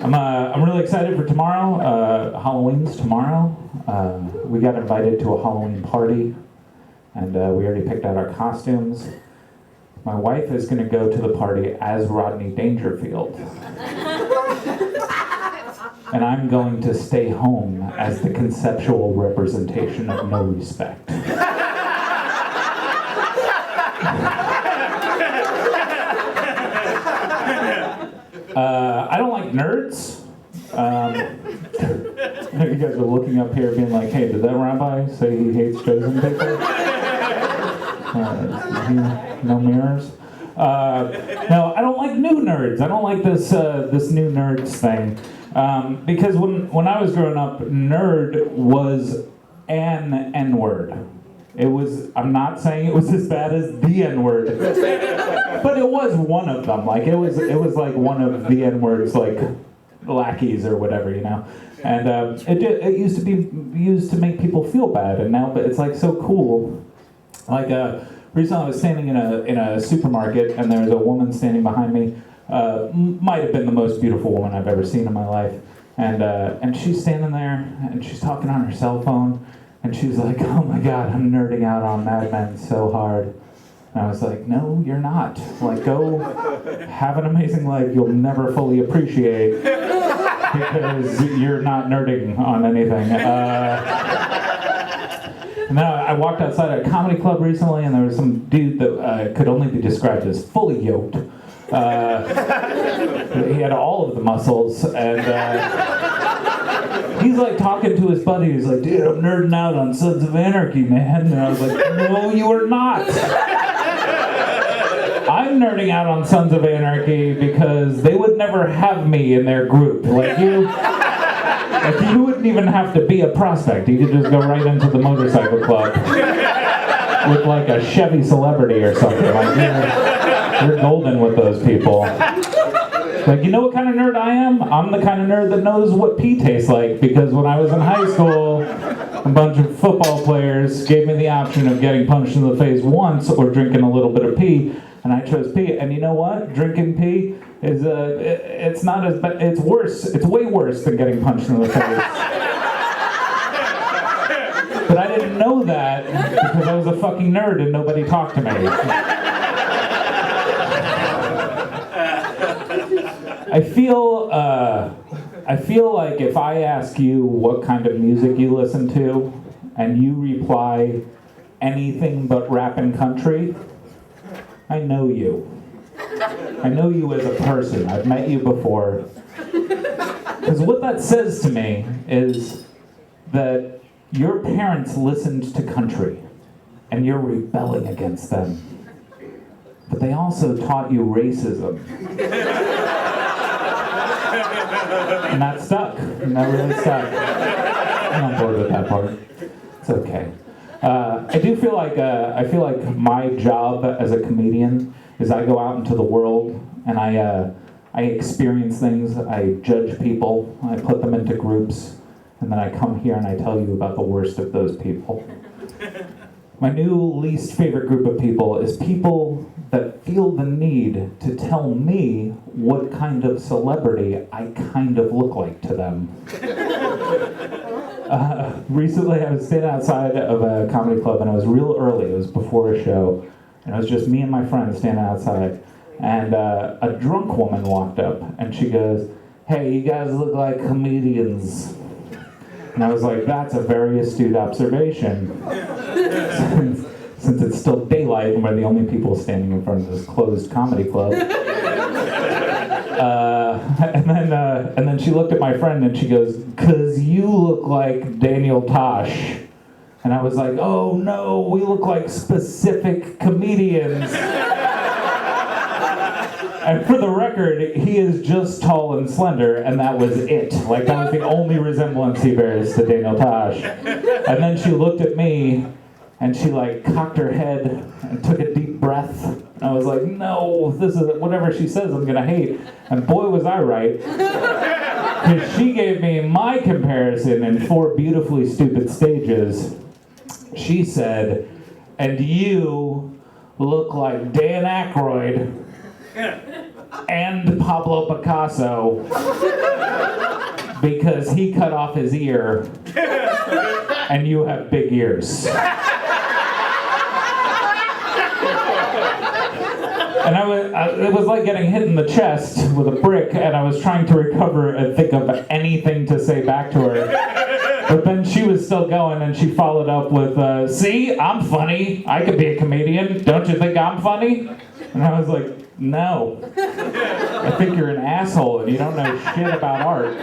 I'm really excited for tomorrow. Halloween's tomorrow. We got invited to a Halloween party, and we already picked out our costumes. My wife is going to go to the party as Rodney Dangerfield. And I'm going to stay home as the conceptual representation of no respect. I don't like nerds. You guys are looking up here being like, hey, did that rabbi say he hates chosen people? No mirrors? No, I don't like new nerds. I don't like this new nerds thing. Because when I was growing up, nerd was an N-word. It was, I'm not saying it was as bad as the N-word, but it was one of them. Like, it was like one of the N-words, like lackeys or whatever, you know? And it used to be used to make people feel bad, and now but it's like so cool. Like, recently I was standing in a supermarket, and there was a woman standing behind me. Might have been the most beautiful woman I've ever seen in my life. And she's standing there, and she's talking on her cell phone, and she's like, oh my God, I'm nerding out on Mad Men so hard. And I was like, no, you're not. Like, go have an amazing life you'll never fully appreciate because you're not nerding on anything. And then I walked outside a comedy club recently, and there was some dude that could only be described as fully yoked. He had all of the muscles, and he's like talking to his buddy. He's like, dude, I'm nerding out on Sons of Anarchy, man. And I was like, no, you are not. I'm nerding out on Sons of Anarchy because they would never have me in their group. Like, you wouldn't even have to be a prospect. You could just go right into the motorcycle club with like a Chevy Celebrity or something. Like, you're golden with those people. Like, you know what kind of nerd I am? I'm the kind of nerd that knows what pee tastes like, because when I was in high school, a bunch of football players gave me the option of getting punched in the face once or drinking a little bit of pee, and I chose pee. And you know what? Drinking pee is it's not as bad. It's worse. It's way worse than getting punched in the face. But I didn't know that because I was a fucking nerd and nobody talked to me. I feel like if I ask you what kind of music you listen to, and you reply anything but rap and country, I know you. I know you as a person. I've met you before. Because what that says to me is that your parents listened to country, and you're rebelling against them. But they also taught you racism. And that stuck. And that really stuck. I'm on board with that part. It's okay. I feel like my job as a comedian is I go out into the world and I experience things. I judge people. I put them into groups, and then I come here and I tell you about the worst of those people. My new least favorite group of people is people that feel the need to tell me what kind of celebrity I kind of look like to them. Recently I was standing outside of a comedy club, and it was real early. It was before a show, and it was just me and my friend standing outside. And a drunk woman walked up, and she goes, hey, you guys look like comedians. And I was like, that's a very astute observation. Since it's still daylight and we're the only people standing in front of this closed comedy club. And then she looked at my friend and she goes, 'cause you look like Daniel Tosh. And I was like, oh no, we look like specific comedians. And for the record, he is just tall and slender, and that was it. Like, that was the only resemblance he bears to Daniel Tosh. And then she looked at me, and she like cocked her head and took a deep breath. And I was like, no, this is whatever she says I'm gonna hate. And boy was I right. Because she gave me my comparison in 4 beautifully stupid stages. She said, and you look like Dan Aykroyd. and Pablo Picasso because he cut off his ear and you have big ears. And it was like getting hit in the chest with a brick, and I was trying to recover and think of anything to say back to her. But then she was still going, and she followed up with, see, I'm funny. I could be a comedian. Don't you think I'm funny? And I was like, no. I think you're an asshole, and you don't know shit about art.